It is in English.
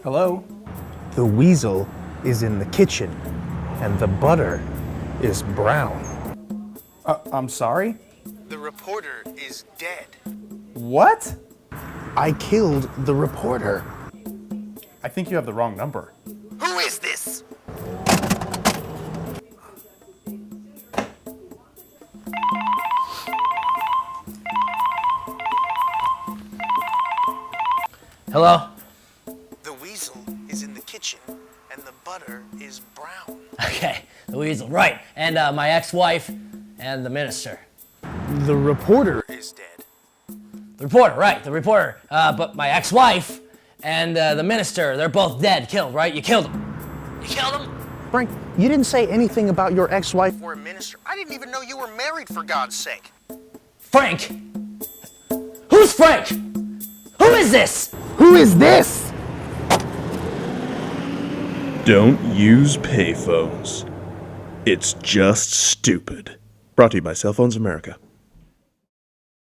Hello? The weasel is in the kitchen, and the butter is brown. I'm sorry? The reporter is dead. What? I killed the reporter. I think you have the wrong number. Who is this? Hello? The weasel is in the kitchen, and the butter is brown. Okay, the weasel, right. And my ex-wife and the minister. The reporter Is dead. The reporter, right, the reporter. But my ex-wife and the minister, they're both dead, killed, right? You killed them. You killed them? Frank, you didn't say anything about your ex-wife. Or a minister. I didn't even know you were married, for God's sake. Frank? Who's Frank? Who is this? Who is this? Don't use payphones. It's just stupid. Brought to you by Cell Phones America.